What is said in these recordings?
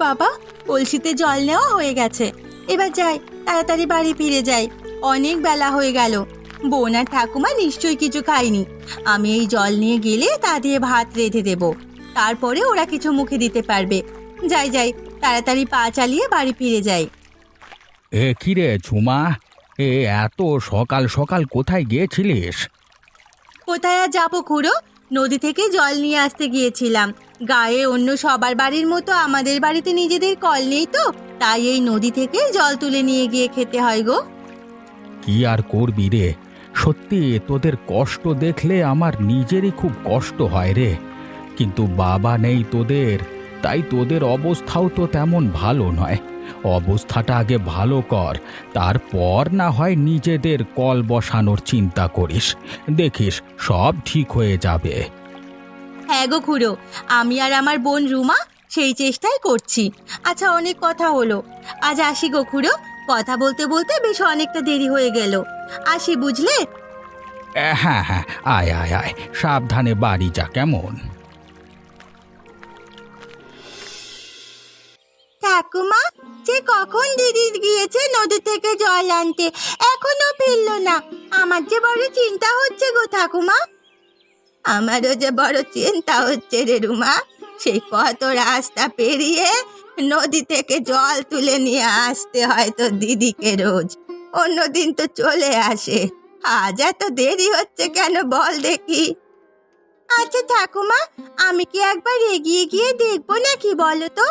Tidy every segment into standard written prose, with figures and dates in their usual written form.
বাবা, কলসিতে জল নেওয়া হয়ে গেছে। এবার যাই, তাড়াতাড়ি বাড়ি ফিরে যাই। অনেক বেলা হয়ে গেল। বোন আর ঠাকুমা নিশ্চয়ই কিছু খায়নি। আমি এই জল নিয়ে গেলে তা দিয়ে ভাত রেঁধে দেব, তারপরে ওরা কিছু মুখে দিতে পারবে। যাই যাই, তাড়াতাড়ি পা চালিয়ে বাড়ি ফিরে যাই। এ কি রে ঝুমা, এত সকাল সকাল কোথায় গিয়েছিলিস? কোথায় আর যাবো খুড়ো, নদী থেকে জল নিয়ে আসতে গিয়েছিলাম। গায়ে অন্য সবার বাড়ির মতো আমাদের বাড়িতে নিজেদের কল নেই তো, তাই এই নদী থেকে জল তুলে নিয়ে গিয়ে খেতে হয় গো। কি আর করবি রে, সত্যি তোদের কষ্ট দেখলে আমার নিজেরই খুব কষ্ট হয় রে। কিন্তু বাবা নেই তোদের, তাই তোদের অবস্থাও তো তেমন ভালো নয়। অবস্থাটা আগে ভালো কর, তারপর না হয় নিজেদের কল বসানোর চিন্তা করিস। দেখিস সব ঠিক হয়ে যাবে। হ্যাঁ গো খুড়ো, আমি আর আমার বোন রুমা সেই চেষ্টাই করছি। আচ্ছা, অনেক কথা হলো, আজ আসি গো খুড়ো। কথা বলতে বলতে বেশ অনেকটা দেরি হয়ে গেল। আসি বুঝলে। হ্যাঁ হ্যাঁ, আয় আয় আয়, সাবধানে বাড়ি যা কেমন। ঠাকুমা, যে কখন দিদি গিয়েছে নদী থেকে জল আনতে, এখনো ফিরলো না। আমার যে বড় চিন্তা হচ্ছে গো ঠাকুমা। আমারও যে বড় চিন্তা হচ্ছে রে রুমা। সেই কত রাস্তা পেরিয়ে নদী থেকে জল তুলে নিয়ে আসতে হয় তো দিদিকে রোজ। অন্যদিন তো চলে আসে, আজ এত দেরি হচ্ছে কেন বল দেখি। আচ্ছা ঠাকুমা, আমি কি একবার এগিয়ে গিয়ে দেখবো নাকি বলো তো?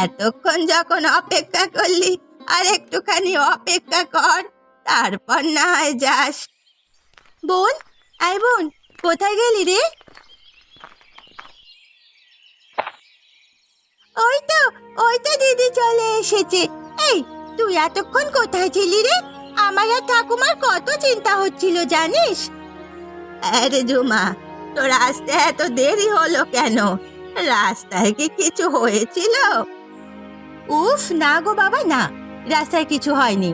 এতক্ষণ যখন অপেক্ষা করলি, আর একটুখানি অপেক্ষা কর, তারপর না হয় যাস। বোন, আয় বোন, কোথায় গেলি রে? ওই তো দিদি চলে এসেছে। এই, তুই এতক্ষণ কোথায় ছিলি রে? আমার আর ঠাকুমার কত চিন্তা হচ্ছিল জানিস। আরে জুমা, তোর আসতে এত দেরি হলো কেন? রাস্তায় কি কিছু হয়েছিল? উফ না গো বাবা, না, রাস্তায় কিছু হয়নি।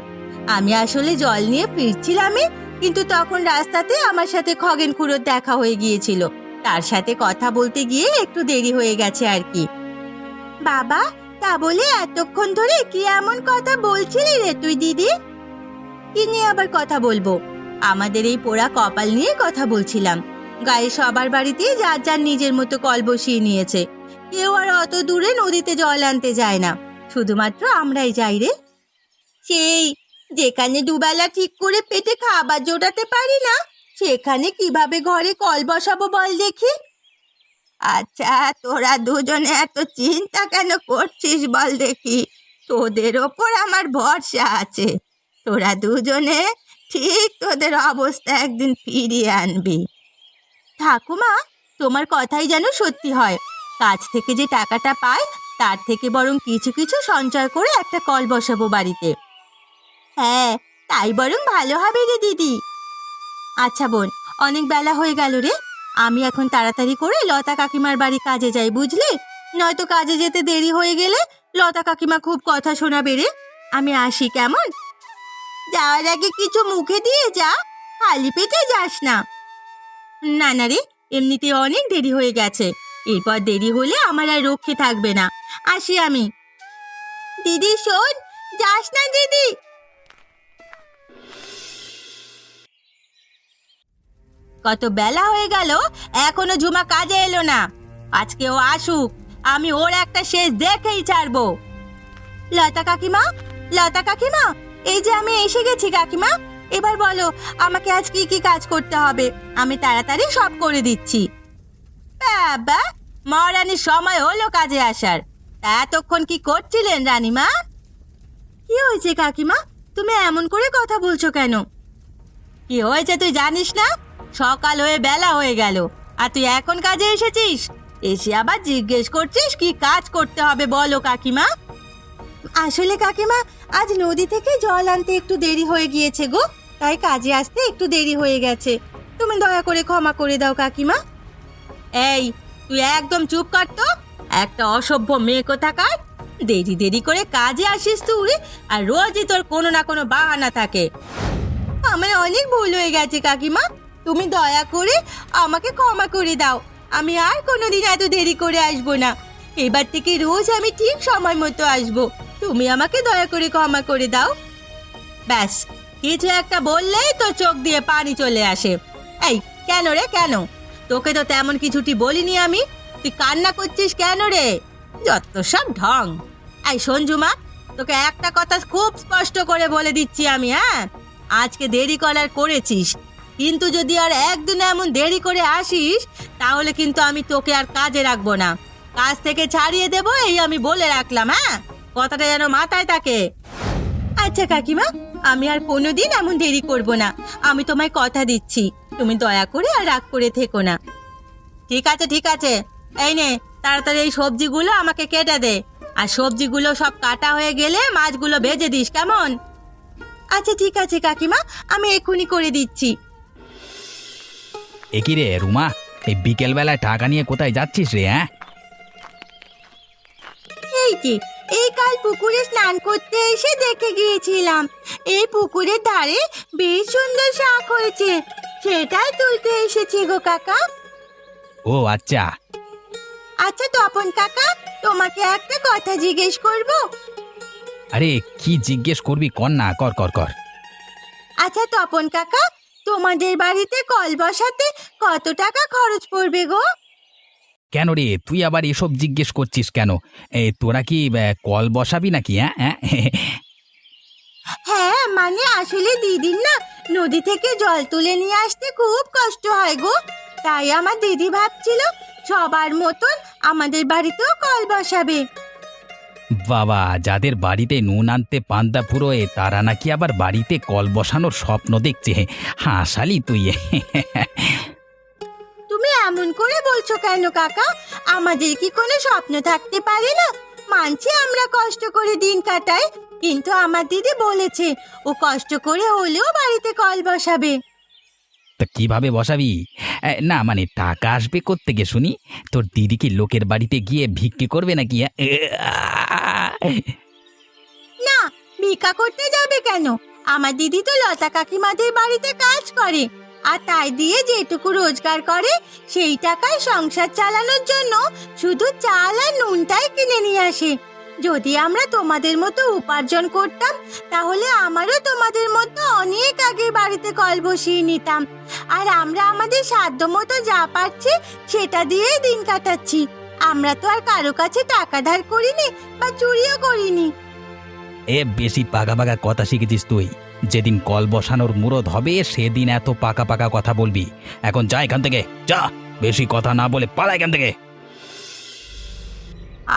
আমি আসলে জল নিয়ে ফিরছিলামই, কিন্তু তখন রাস্তাতে আমার সাথে খগেন খুড়োর দেখা হয়ে গিয়েছিল। তার সাথে কথা বলতে গিয়ে একটু দেরি হয়ে গেছে আর কি। বাবা, তা বলে এতক্ষণ ধরে কি এমন কথা বলছিলি রে তুই দিদি? কি নিয়ে আবার কথা বলবো? আমাদের এই পোড়া কপাল নিয়ে কথা বলছিলাম। গায়ে সবার বাড়িতে যার যার নিজের মতো কল বসিয়ে নিয়েছে। কেউ আর অত দূরে নদীতে জল আনতে যায় না, শুধুমাত্র আমরাই যাই রে। সেই যেখানে দুবেলা ঠিক করে পেটে খাবার জোটাতে পারি না, সেখানে কিভাবে ঘরে কল বসাবো বল দেখি। আচ্ছা, তোরা দুজনে এত চিন্তা কেন করছিস বল দেখি? তোদের ওপর আমার ভরসা আছে। তোরা দুজনে ঠিক তোদের অবস্থা একদিন ফিরিয়ে আনবি। ঠাকুমা, তোমার কথাই যেন সত্যি হয়। কাজ থেকে যে টাকাটা পাই, তার থেকে বরং কিছু কিছু সঞ্চয় করে একটা কল বসাবো বাড়িতে। হ্যাঁ, তাই বরং ভালো হবে রে দিদি। আচ্ছা বোন, অনেক বেলা হয়ে গেল রে। আমি এখন তাড়াতাড়ি করে লতা কাকিমার বাড়ি কাজে যাই, বুঝলে? নয়তো কাজে যেতে দেরি হয়ে গেলে লতা কাকিমা খুব কথা শোনাবে রে। আমি আসি কেমন? যাওয়ার আগে কিছু মুখে দিয়ে যা, খালি পেটে যাস না। না না রে, এমনিতে অনেক দেরি হয়ে গেছে। এরপর দেরি হলে আমার আর রক্ষে থাকবে না। আসি আমি। দিদি শোন, যাস না দিদি। কত বেলা হয়ে গেল, এখনো ঝুমা কাজে এলো না। আজকে ও আসুক, আমি ওর একটা শেষ দেখেই ছাড়বো। লতা কাকিমা, লতা কাকিমা, এই যে আমি এসে গেছি কাকিমা। এবার বলো আমাকে আজ কি কি কাজ করতে হবে, আমি তাড়াতাড়ি সব করে দিচ্ছি। বাবা, মহারানীর সময় হলো কাজে আসার। এতক্ষণ কি করছিলেন রানীমা? কি হয়েছে কাকিমা, তুমি এমন করে কথা বলছো কেন? কি হয়েছে তুই জানিস না? সকাল হয়ে বেলা হয়ে গেল, আর তুই এখন কাজে এসেছিস? এসে আবার জিজ্ঞেস করছিস কি কাজ করতে হবে বলো কাকিমা। আসলে কাকিমা, আজ নদী থেকে জল আনতে একটু দেরি হয়ে গিয়েছে গো, তাই কাজে আসতে একটু দেরি হয়ে গেছে। তুমি দয়া করে ক্ষমা করে দাও কাকিমা। এই, তুই একদম চুপ কর তো। একটা অসভ্য মেয়ে কোথাকার। দেরি দেরি করে কাজে আসিস তুই, আর রোজই তোর কোনো না কোনো বাহানা থাকে। আমার অনেক ভুল হয়ে গেছে কাকিমা, তুমি দয়া করে আমাকে ক্ষমা করে দাও। আমি আর কোনোদিন এত দেরি করে আসবো না। এবার থেকে রোজ আমি ঠিক সময় মতো আসবো। তুমি আমাকে দয়া করে ক্ষমা করে দাও। ব্যাস, কিছু একটা বললেই তো চোখ দিয়ে পানি চলে আসে। এই কেন রে, কেন? তোকে তো তেমন কিছুটি বলিনি আমি, তুই কান্না করছিস কেন রে? যত সব ঢং। এই সঞ্জুমা, তোকে একটা কথা খুব স্পষ্ট করে বলে দিচ্ছি আমি, হ্যাঁ, আজকে দেরি করার করেছিস, কিন্তু যদি আর একদিন এমন দেরি করে আসিস তাহলে কিন্তু আমি তোকে আর কাজে রাখবো না, কাজ থেকে ছাড়িয়ে দেবো, এই আমি বলে রাখলাম। হ্যাঁ, কথাটা যেন মাথায় থাকে। আচ্ছা কাকিমা, আমি আর কোনোদিন এমন দেরি করব না, আমি তোমায় কথা দিচ্ছি। তুমি দয়া করে আর রাগ করে থেকো না। ঠিক আছে ঠিক আছে, এই নে তাড়াতাড়ি এই সবজিগুলো আমাকে কেটে দে, আর সবজিগুলো সব কাটা হয়ে গেলে মাছগুলো ভেজে দিস, কেমন? আচ্ছা ঠিক আছে কাকিমা, আমি এক্ষুনি করে দিচ্ছি। একই রে রুমা, এই বিকেলবেলায় টাকা নিয়ে কোথায় যাচ্ছিস রে? হ্যাঁ, এই যে, এই কাল পুকুরে স্নান করতে এসে দেখে গিয়েছিলাম এই পুকুরের ধারে বেশ সুন্দর শাক হয়েছে, সেটাই তুলতে এসেছি গো কাকা। ও আচ্ছা। আচ্ছা তপন কাকা, তোমাকে একটা কথা জিজ্ঞেস করব? আরে কি জিজ্ঞেস করবি, কর না, কর কর কর। আচ্ছা তপন কাকা, তোমাদের বাড়িতে কল বসাতে কত টাকা খরচ পড়বে গো? কেন রে, তুই আবার এসব জিজ্ঞেস করছিস কেন? তোরা কি কল বসাবি নাকি? হ্যাঁ হ্যাঁ হ্যাঁ মানে আসলে দিদির না নদী থেকে জল তুলে নিয়ে আসতে খুব কষ্ট হয় গো, তাই আমার দিদি ভাবছিল সবার মতন আমাদের বাড়িতেও কল বসাবে। বাবা, যাদের বাড়িতে নুন আনতে পান্তা ফুরোয় তারা নাকি আবার বাড়িতে কল বসানোর স্বপ্ন দেখছে। হাসালি তুই। তুমি এমন করে বলছো কেন কাকা? আমাদের কি কোনো স্বপ্ন থাকতে পারে না? মানছি আমরা কষ্ট করে দিন কাটাই, কিন্তু আমার দিদি বলেছে ও কষ্ট করে হলেও বাড়িতে কল বসাবে। তা কিভাবে বসাবি? না মানে টাকা আসবে কোত্থেকে শুনি? তোর দিদি কি লোকের বাড়িতে গিয়ে ভিক্ষে করবে নাকি? না, ভিক্ষা করতে যাবে কেন? আমার দিদি তো লতা কাকিমাদের বাড়িতে কাজ করে, আর তাই দিয়ে যেটুকু রোজগার করে সেই টাকায় সংসার চালানোর জন্য শুধু চাল আর নুনটাই কিনে নিয়ে আসে। যদি আমরা তোমাদের মতো উপার্জন করতাম তাহলে আমারও তোমাদের মতো অনেক আগে বাড়িতে কল বসিয়ে নিতাম, আর আমরা আমাদের সাধ্য মতো যা পারছি সেটা দিয়েই দিন কাটাচ্ছি। আমরা তো আর কারো কাছে টাকা ধার করিনি বা চুরিও করিনি। বেশি পাকা পাকা কথা শিখেছিস তুই। যেদিন কল বসানোর মুরদ হবে সেদিন এত পাকা পাকা কথা বলবি। এখন যা এখান থেকে, যা, বেশি কথা না বলে পালা এখান থেকে।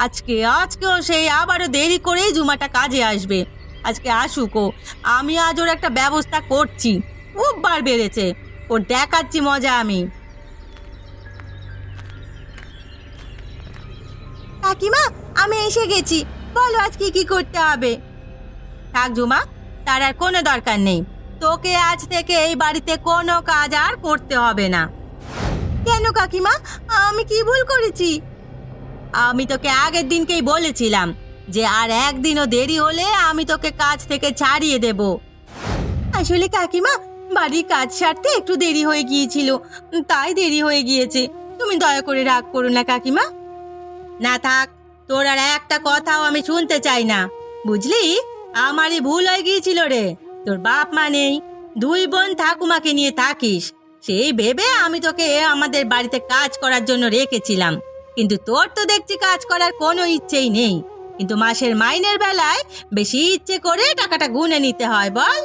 আজকেও সেই আবারও দেরি করেই জুমাটা কাজে আসবে। আজকে আসুকো, আমি আজ ওর একটা ব্যবস্থা করছি। খুব বার বেড়েছে, ওর দেখাচ্ছি মজা আমি। কাকিমা, আমি এসে গেছি, বলো আজকে কি করতে হবে? থাক ঝুমা, তার আর কোনো দরকার নেই, তোকে আজ থেকে এই বাড়িতে কোনো কাজ আর করতে হবে না। কেন কাকিমা, আমি কি ভুল করেছি? আমি তোকে আগের দিনকেই বলেছিলাম যে আর একদিনও দেরি হলে আমি তোকে কাজ থেকে ছাড়িয়ে দেব। আসলে কাকিমা, বাড়ির কাজ সারতে একটু দেরি হয়ে গিয়েছিল, তাই দেরি হয়ে গিয়েছে। তুমি দয়া করে রাগ করো না কাকিমা। না থাক, তোর আর একটা কথাও আমি শুনতে চাই না, বুঝলি? আমারই ভুল হয়ে গিয়েছিল রে। তোর বাপ মা নেই, দুই বোন ঠাকুমাকে নিয়ে থাকিস, সেই ভেবে আমি তোকে আমাদের বাড়িতে কাজ করার জন্য রেখেছিলাম। কিন্তু তোর তো দেখছি কাজ করার কোনো ইচ্ছেই নেই, কিন্তু মাসের মাইনের বেলায় বেশি ইচ্ছে করে টাকাটা গুনে নিতে হয়, বল?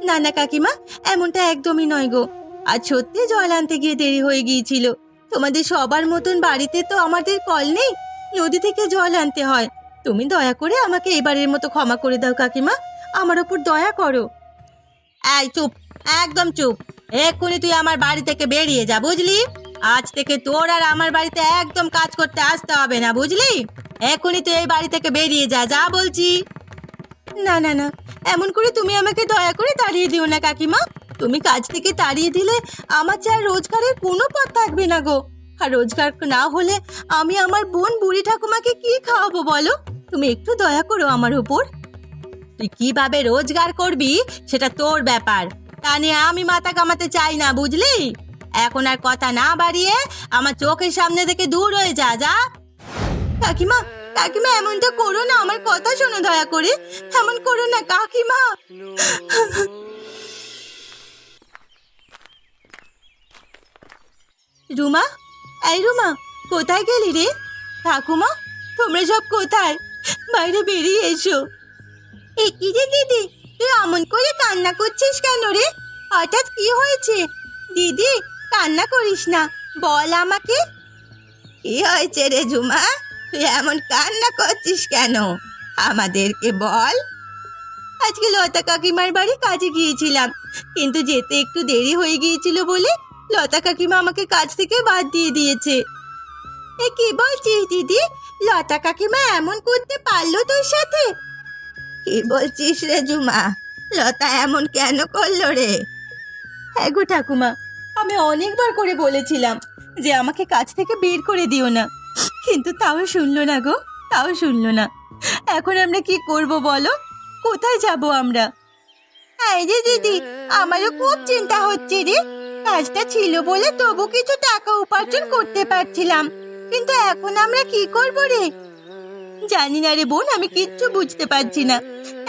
না না কাকিমা, এমনটা একদমই নয় গো। আজ সত্যি জল আনতে গিয়ে দেরি হয়ে গিয়েছিল। তোমাদের সবার মতন বাড়িতে তো আমাদের কল নেই, নদী থেকে জল আনতে হয়। তুমি দয়া করে আমাকে এবারের মতো ক্ষমা করে দাও কাকিমা, আমার ওপর দয়া করো। এই চুপ, একদম চুপ, এক্ষুনি তুই আমার বাড়ি থেকে বেরিয়ে যা, বুঝলি? আজ থেকে তোর আর আমার বাড়িতে একদম কাজ করতে আসতে হবে না, বুঝলি? এক্ষুনি তুই এই বাড়ি থেকে বেরিয়ে যা, যা বলছি। না না না, এমন করে তুমি আমাকে দয়া করে তাড়িয়ে দিও না কাকিমা। তুমি কাজ থেকে তাড়িয়ে দিলে আমার যা রোজগারের কোনো পথ থাকবে না গো। আর রোজগার না হলে আমি আমার বোন বুড়ি ঠাকুমাকে কি খাওয়াবো বলো? তুমি একটু দয়া করো আমার উপর। তুই কিভাবে রোজগার করবি সেটা তোর ব্যাপার, তা নিয়ে আমি মাথা কামাতে চাই না, বুঝলি? এখন আর কথা না বাড়িয়ে আমার চোখের সামনে থেকে দূর হয়ে যা, যা। কাকিমা, কাকিমা এমনটা করো না, আমার কথা শোনো দয়া করে, এমন করো না কাকিমা। রুমা, এই রুমা, কোথায় গেলি রে? ঠাকুমা, তোমরা সব কোথায়? বাইরে বেরিয়ে এসো। এ কি রে দিদি, তুই এমন করে কান্না করছিস কেন রে? হঠাৎ কি হয়েছে? দিদি, কান্না করিস না, বল আমাকে। কি হয়েছে রে ঝুমা, তুই এমন কান্না করছিস কেন? আমাদেরকে বল। আজকে লতা কাকিমার বাড়ি কাজে গিয়েছিলাম, কিন্তু যেতে একটু দেরি হয়ে গিয়েছিল বলে লতা কাকিমা আমাকে কাজ থেকে বাদ দিয়ে দিয়েছে। এ কি বলছিস দিদি, লতা কাকিমা এমন করতে পারলো তোর সাথে? কি বলছিস রে ঝুমা, লতা এমন কেন করলো রে? হ্যাঁ গো ঠাকুমা, আমি অনেকবার করে বলেছিলাম যে আমাকে কাজ থেকে বের করে দিও না, কিন্তু তাও শুনলো না গো, তাও শুনলো না। এখন আমরা কি করব বলো, কোথায় যাব আমরা? এই রে দিদি, আমারও খুব চিন্তা হচ্ছে রে। কাজটা ছিল বলে তবু কিছু টাকা উপার্জন করতে পারছিলাম, কিন্তু এখন আমরা কি করব রে? জানি না রে বোন, আমি কিচ্ছু বুঝতে পারছি না।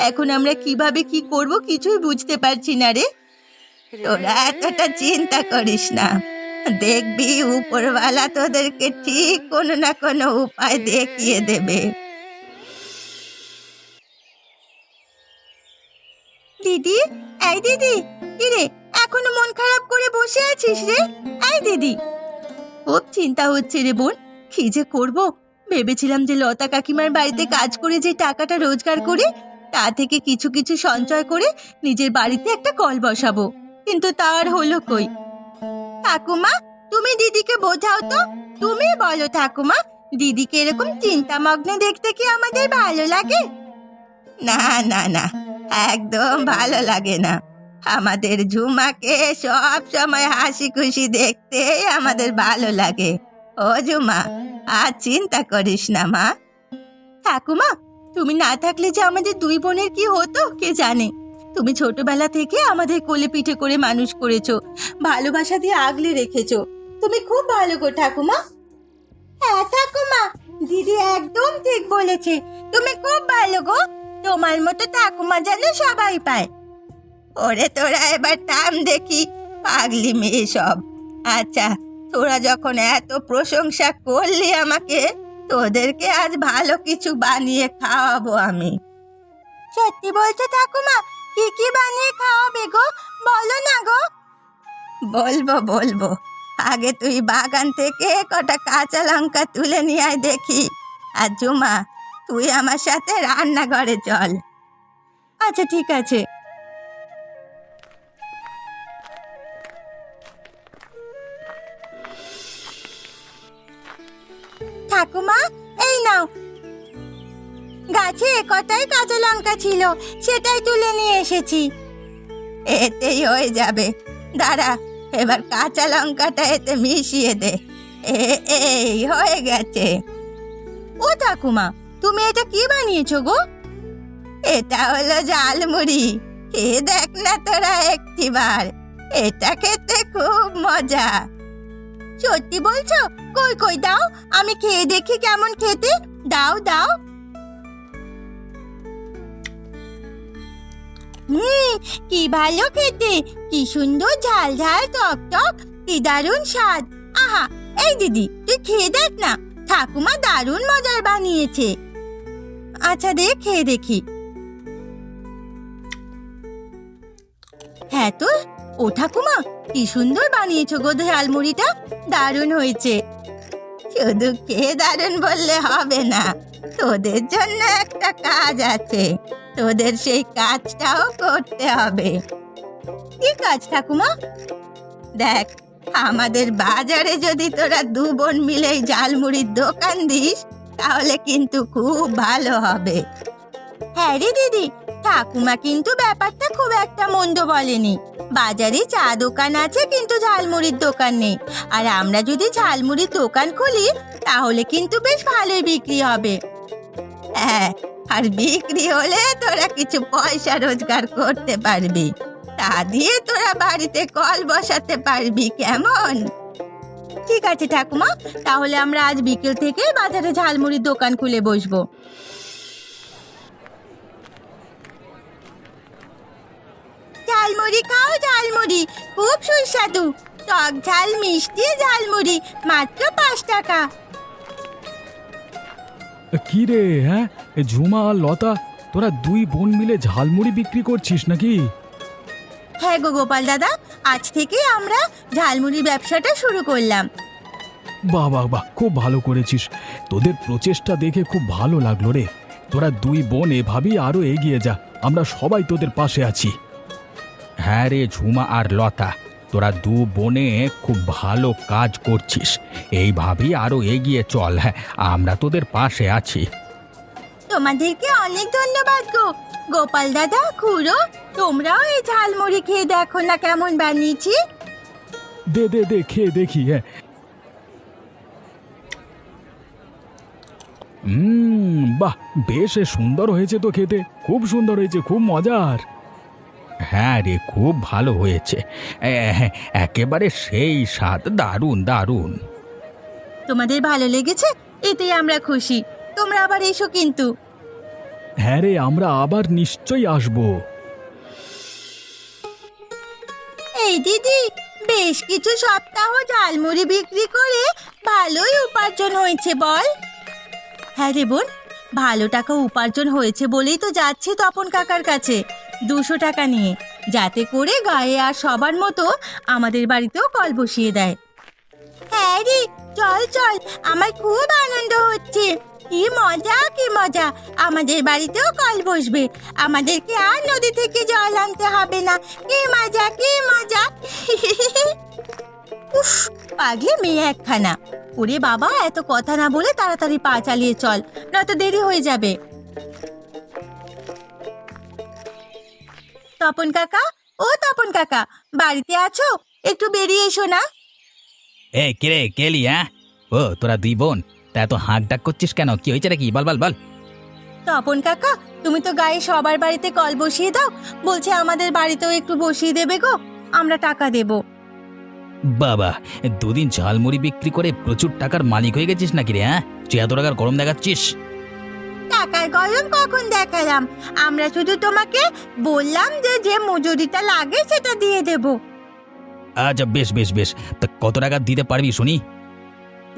এখন আমরা কিভাবে কি করব কিছুই বুঝতে পারছি না রে। তোরা এতটা চিন্তা করিস না, দেখবি উপরওয়ালা তোদেরকে ঠিক কোনো না কোনো উপায় দেখিয়ে দেবে। দিদি, এই দিদি, কি রে এখনো মন খারাপ করে বসে আছিস রে? এই দিদি, খুব চিন্তা হচ্ছে রে বোন, কি যে করব। ভেবেছিলাম যে লতা কাকিমার বাড়িতে কাজ করে যে টাকাটা রোজগার করে তা থেকে কিছু কিছু সঞ্চয় করে নিজের বাড়িতে একটা কল বসাবো, কিন্তু তার হলো কই। ঠাকুমা, তুমি দিদিকে বোঝাও তো, তুমি বলো ঠাকুমা, দিদিকে এরকম চিন্তামগ্ন দেখতে কি আমাদের ভালো লাগে? না না না, একদম ভালো লাগে না। আমাদের ঝুমাকে সব সময় হাসি খুশি দেখতে আমাদের ভালো লাগে। ও ঝুমা, আর চিন্তা করিস না মা। ঠাকুমা, তুমি না থাকলে যে আমাদের দুই বোনের কি হতো কে জানে। তুমি ছোটবেলা থেকে আমাদের কোলে পিঠে করে মানুষ করেছো, ভালোবাসা দিয়ে আগলে রেখেছো। তুমি খুব ভালো গো ঠাকুমা। হ্যাঁ ঠাকুমা, দিদি একদম ঠিক বলেছে, তুমি খুব ভালো গো। তোমার মতো ঠাকুমা যেন সবাই পায়। ওরে তোরা এবার থাম দেখি, পাগলি মেয়ে সব। আচ্ছা, তোরা যখন এত প্রশংসা করলি আমাকে, তোদেরকে আজ ভালো কিছু বানিয়ে খাওয়াবো আমি। সত্যি বলছো ঠাকুমা? কি কি বানিয়ে খাওয়াবে গো, বলো না গো। বলবো বলবো, আগে তুই বাগান থেকে কটা কাঁচা লঙ্কা তুলে নিয়ে আয় দেখি। আর ঝুমা, তুই আমার সাথে রান্নাঘরে চল। আচ্ছা ঠিক আছে। ঠাকুমা, এই নাও। গাছে কটাই কাঁচা লঙ্কা ছিল, সেটাই তুলে নিয়ে এসেছি। এতেই হয়ে যাবে, দাঁড়া, এবার কাঁচা লঙ্কাটা এতে মিশিয়ে দে। এই হয়ে গেছে। ও ঠাকুমা, তুমি এটা কি বানিয়েছো গো? এটা হলো ঝালমুড়ি, খেয়ে দেখ না তোরা একটিবার, এটা খেতে খুব মজা। সত্যি বলছো? কই কই দাও, আমি খেয়ে দেখি কেমন খেতে। দাও দাও। কি ভালো খেতে, কি সুন্দর ঝাল ঝাল টক টক, কি দারুণ স্বাদ। আহা, এই দিদি তুই খেয়ে দেখ না, ঠাকুমা দারুণ মজার বানিয়েছে। আচ্ছা দে, খেয়ে দেখি। হ্যাঁ তো, ও ঠাকুমা, কি সুন্দর বানিয়েছো গো ঝালমুড়িটা, দারুণ হয়েছে। শুধু খেয়ে দারুণ বললে হবে না, তোদের জন্য একটা কাজ আছে, তোদের সেই কাজটাও করতে হবে। কি কাজ ঠাকুমা? দেখ, আমাদের বাজারে যদি তোরা দু বোন মিলে ঝালমুড়ির দোকান দিস, তাহলে কিন্তু খুব ভালো হবে। হ্যাঁ রে দিদি, ঠাকুমা কিন্তু ব্যাপারটা খুব একটা মন্দ বলেনি। বাজারে চা দোকান আছে কিন্তু ঝালমুড়ির দোকান নেই, আর আমরা যদি ঝালমুড়ির দোকান খুলি তাহলে কিন্তু বেশ ভালোই বিক্রি হবে। হ্যাঁ, আর বিক্রি হলে তোরা কিছু পয়সা রোজগার করতে পারবি, তা দিয়ে তোরা বাড়িতে কল বসাতে পারবি, কেমন? ঠিক আছে ঠাকুমা, তাহলে আমরা আজ বিকেল থেকে বাজারে ঝালমুড়ির দোকান খুলে বসবো। ঝালমুড়ি খাও, ঝালমুড়ি খুব সুস্বাদু। টক ঝাল মিষ্টি ঝালমুড়ি মাত্র 5 টাকা। কি রে, হ্যাঁ, এ ঝুমা আর লতা, তোরা দুই বোন মিলে ঝালমুড়ি বিক্রি করছিস নাকি? হ্যাঁ গো গোপাল দাদা, আজ থেকে আমরা ঝালমুড়ির ব্যবসাটা শুরু করলাম। বাহ বাহ বাহ, খুব ভালো করেছিস। তোদের প্রচেষ্টা দেখে খুব ভালো লাগলো রে। তোরা দুই বোন এভাবেই আরো এগিয়ে যা, আমরা সবাই তোদের পাশে আছি। হ্যাঁ রে ঝুমা আর লতা, তোরা দু বোনে খুব ভালো কাজ করছিস। এইভাবেই আরো এগিয়ে চল, হ্যাঁ, আমরা তোদের পাশে আছি। তোমাদেরকে অনেক ধন্যবাদ গো গোপাল দাদা, খুড়ো। তোমরাও এই ঝালমুড়ি খেয়ে দেখো না কেমন বানিয়েছি। দে দে দে, খেয়ে দেখি। হ্যাঁ, বাহ, বেশ সুন্দর হয়েছে তো খেতে, খুব সুন্দর হয়েছে, খুব মজার। হ্যাঁ রে, খুব ভালো হয়েছে, একেবারে সেই স্বাদ, দারুণ দারুণ। তোমাদের ভালো লেগেছে, এতেই আমরা খুশি। তোমরা আবার এসো কিন্তু। হ্যাঁ রে, আমরা আবার নিশ্চয়ই আসবো। এই দিদি, বেশ কিছু সপ্তাহ ঝালমুড়ি বিক্রি করে ভালোই উপার্জন হয়েছে বল। হ্যাঁ রে বোন, ভালো টাকা উপার্জন হয়েছে বলেই তো যাচ্ছি তপন কাকার কাছে 200 টাকা নিয়ে, যাতে করে গায়ে আর সবার মতো আমাদের বাড়িতেও কল বসিয়ে দেয়। হ্যাঁ রে, চল চল, আমার খুব আনন্দ হচ্ছে। কি মজা কি মজা, আমাদের বাড়িতেও কল বসবে, আমাদেরকে আর নদী থেকে জল আনতে হবে না। কি মজা কি মজা। উফ, পাগলি মেয়ে একখানা। ওরে বাবা, এত কথা না বলে তাড়াতাড়ি পা চালিয়ে চল, নয়তো দেরি হয়ে যাবে। তপন কাকা, ও তপন কাকা, বাড়িতে আছো? একটু বেরিয়ে এসো না। এ কিরে, কেলি? হ্যাঁ, ও তোরা দুই বোন, তা এত হাঁক ডাক করছিস কেন? কি হয়েছে নাকি? বল বল বল। তপন কাকা, তুমি তো গায়ে সবার বাড়িতে কল বসিয়ে দাও, বলছে আমাদের বাড়িতেও একটু বসিয়ে দেবে গো, আমরা টাকা দেব। বাবা, দুদিন ঝালমুড়ি বিক্রি করে প্রচুর টাকার মালিক হয়ে গেছিস নাকি রে? হ্যাঁ, তুই এত টাকার গরম দেখাচ্ছিস? টাকার গরম কখন দেখালাম? আমরা শুধু তোমাকে বললাম যে যে মজুরিটা লাগে সেটা দিয়ে দেব। আচ্ছা, বেশ বেশ বেশ, তা কত টাকা দিতে পারবি শুনি?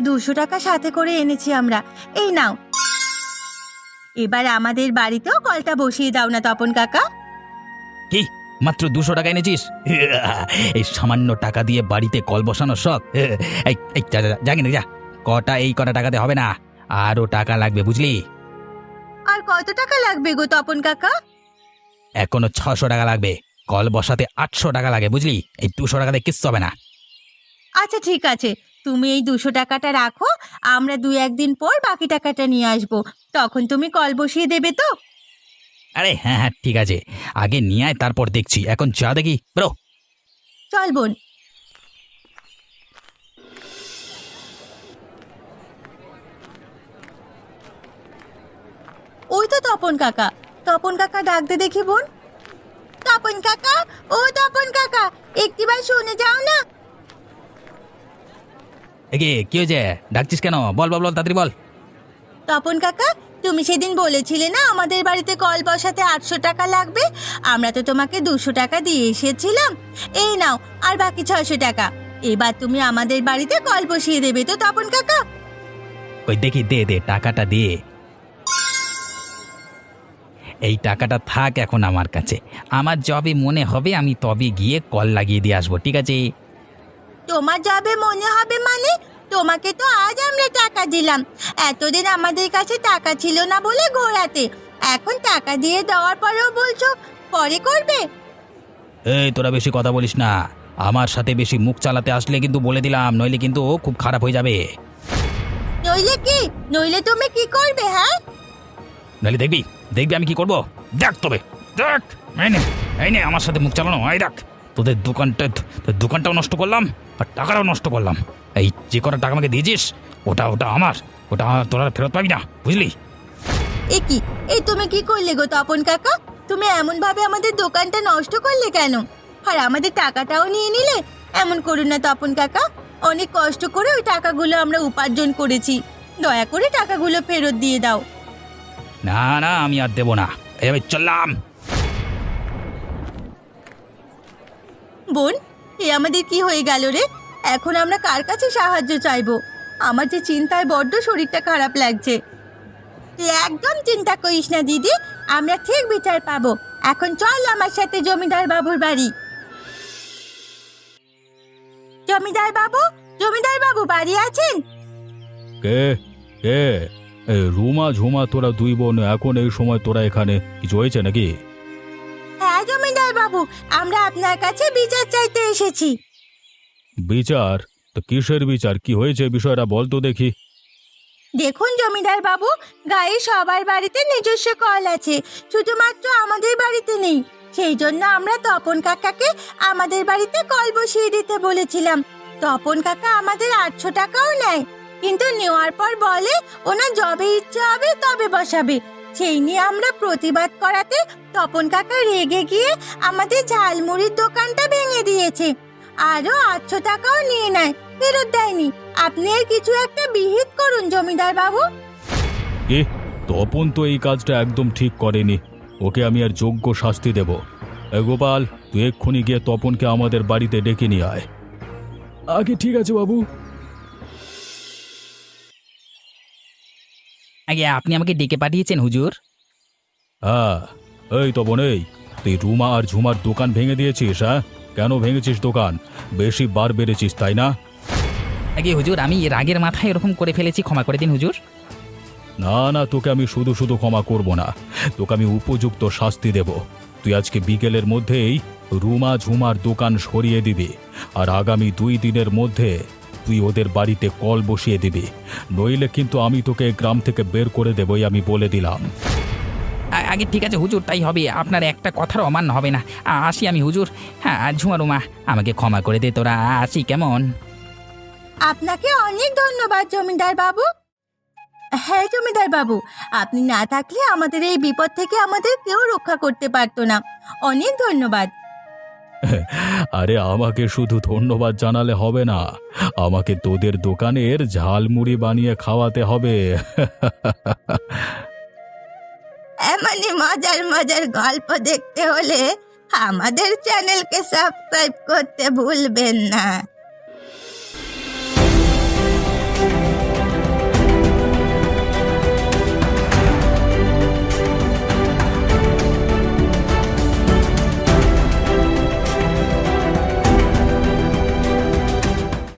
200 টাকা সাথে করে এনেছি আমরা, এই নাও। এবার আমাদের বাড়িতেও কলটা বসিয়ে দাও না তপন কাকা। কি, মাত্র 200 টাকা এনেছিস? এই সামান্য টাকা দিয়ে বাড়িতে কল বসানো শখ? এই জানি না, যা, কটা টাকাতে হবে না, আরো টাকা লাগবে, বুঝলি? আর কত টাকা লাগবে গো তপন কাকা? এখনো 600 টাকা লাগবে, কল বসাতে 800 টাকা লাগে, বুঝলি? এই 200 টাকাতে কিচ্ছু হবে না। আচ্ছা ঠিক আছে, তুমি এই 200 টাকাটা রাখো, আমরা 2-1 দিন পর বাকি টাকাটা নিয়ে আসবো, তখন তুমি কল বসিয়ে দেবে তো? আরে হ্যাঁ হ্যাঁ, ঠিক আছে, আগে নিয়ে আয়, তারপর দেখছি। এখন চা দেখি, বেরো। চল বোন। ওই তো তপন কাকা, তপন কাকা ডাকতে দেখি বোন। তপন কাকা, ও তপন কাকা, একটিবার শুনে যাও না। এগে কি হয়েছে? ডাকছিস কেন? বল বল বল, তাড়াতাড়ি বল। তপন কাকা, তুমি সেদিন বলেছিলে না আমাদের বাড়িতে কল বসাতে 800 টাকা লাগবে, আমরা তো তোমাকে 200 টাকা দিয়ে এসেছিলাম, এই নাও আর বাকি 600 টাকা। এবার তুমি আমাদের বাড়িতে কল বসিয়ে দেবে তো তপন কাকা? ওই দেখি, দে দে, টাকাটা দে। এই টাকাটা থাক এখন আমার কাছে, আমার যবে মনে হবে আমি তবে গিয়ে কল লাগিয়ে দিয়ে আসবো, ঠিক আছে? তোমার যাবে মনে হবে মানে? তোমাকে তো আজ আমরা টাকা দিলাম, এতদিন আমাদের কাছে টাকা ছিল না বলে ঘোরাতে, এখন টাকা দিয়ে দেওয়ার পরেও বলছো পরে করবে। এই তোরা বেশি কথা বলিস না, আমার সাথে বেশি মুখ চালাতে আসলে কিন্তু বলে দিলাম, নইলে কিন্তু খুব খারাপ হয়ে যাবে। নইলে কি? নইলে তুমি কি করবে? হ্যাঁ, নইলে দেখবি, দেখবি আমি কি করব, দেখ তবে, দেখ। এই নে আমার সাথে মুখ চালানো, এই দেখ, তোদের দোকানটাও নষ্ট করলাম আর টাকাটাও নষ্ট করলাম। এই যে কটা টাকা আমাকে দিয়েছিস, ওটা আমার, ওটা তোরা ফেরত পাবি না, বুঝলি? এ কি, এই তুমি কি করলে গো তপন কাকা? তুমি এমন ভাবে আমাদের দোকানটা নষ্ট করলে কেন? আর আমাদের টাকাটাও নিয়ে নিলে, এমন করুন না তপন কাকা। অনেক কষ্ট করে ওই টাকাগুলো আমরা উপার্জন করেছি। দয়া করে টাকাগুলো ফেরত দিয়ে দাও। না না, আমি আর দেবো না, এবার চললাম। বোন, এ আমাদের কি হয়ে গেল রে? এখন আমরা কার কাছে সাহায্য চাইবো? আমার যে চিন্তায় বড্ড শরীরটা খারাপ লাগছে। তুই একদম চিন্তা করিস না দিদি, আমরা ঠিক বিচার পাবো। এখন চল আমার সাথে জমিদার বাবুর বাড়ি। জমিদার বাবু বাড়ি আছেন? কে কে? রুমা ঝুমা, তোরা দুই বোন এখন এই সময় তোরা এখানে? কিছু হয়েছে নাকি? হ্যাঁ জমিদার বাবু, আমরা আপনার কাছে বিচার চাইতে এসেছি। বিচার? তো কিসের বিচার? কি হয়েছে বিষয়টা বল তো দেখি। দেখুন জমিদার বাবু, গায়ে সবার বাড়িতে নিজস্ব কল আছে, শুধুমাত্র আমাদের বাড়িতে নেই। সেই জন্য আমরা তপন কাকাকে আমাদের বাড়িতে কল বসিয়ে দিতে বলেছিলাম। তপন কাকা আমাদের 800 টাকাও নেয়, কিন্তু নেওয়ার পর বলে ওনার যবে ইচ্ছে হবে তবে বসাবে। সেই নিয়ে আমরা প্রতিবাদ করাতে তপন কাকা রেগে গিয়ে আমাদের ঝালমুড়ির দোকানটা ভেঙে দিয়েছে। আরো 800 টাকাও নিয়ে নেয়, ফেরত দেয়নি। আপনি এর কিছু একটা বিহিত করুন জমিদার বাবু। এ, তপন তো এই কাজটা একদম ঠিক করেনি, ওকে আমি আর যোগ্য শাস্তি দেব। গোপাল, তুই এক্ষুনি গিয়ে তপনকে আমাদের বাড়িতে ডেকে নিয়ে আয়। আগে ঠিক আছে বাবু। আগে আপনি আমাকে ডেকে পাঠিয়েছেন হুজুর? হ্যাঁ, এই তপন, এই তুই রুমা আর ঝুমার দোকান ভেঙে দিয়েছিস? হ্যাঁ, কেন ভেঙেছিস দোকান? বেশি বার বেড়েছিস তাই না? আগে হুজুর, আমি রাগের মাথায় এরকম করে ফেলেছি, ক্ষমা করে দিন হুজুর। না না, তোকে আমি শুধু শুধু ক্ষমা করব না, তোকে আমি উপযুক্ত শাস্তি দেব। তুই আজকে বিকেলের মধ্যেই রুমা ঝুমার দোকান সরিয়ে দিবি, আর আগামী 2 দিনের মধ্যে তুই ওদের বাড়িতে কল বসিয়ে দিবি, নইলে কিন্তু আমি তোকে গ্রাম থেকে বের করে দেবই, আমি বলে দিলাম। আগে ঠিক আছে হুজুর, তাই হবে। আপনার একটা কথার অমান্য হবে না। আসি আমি হুজুর। হ্যাঁ ঝুমা রুমা, আমাকে ক্ষমা করে দে তোরা, আসি কেমন? আপনাকে অনেক ধন্যবাদ জমিদার বাবু। হ্যাঁ জমিদার বাবু, আপনি না থাকলে আমাদের এই বিপদ থেকে আমাদের কেউ রক্ষা করতে পারতো না। অনেক ধন্যবাদ। আরে আমাকে শুধু ধন্যবাদ জানালে হবে না, আমাকে তোদের দোকানের ঝালমুড়ি বানিয়ে খাওয়াতে হবে। এমনই মজার মজার গল্প দেখতে হলে আমাদের চ্যানেলকে সাবস্ক্রাইব করতে ভুলবেন না।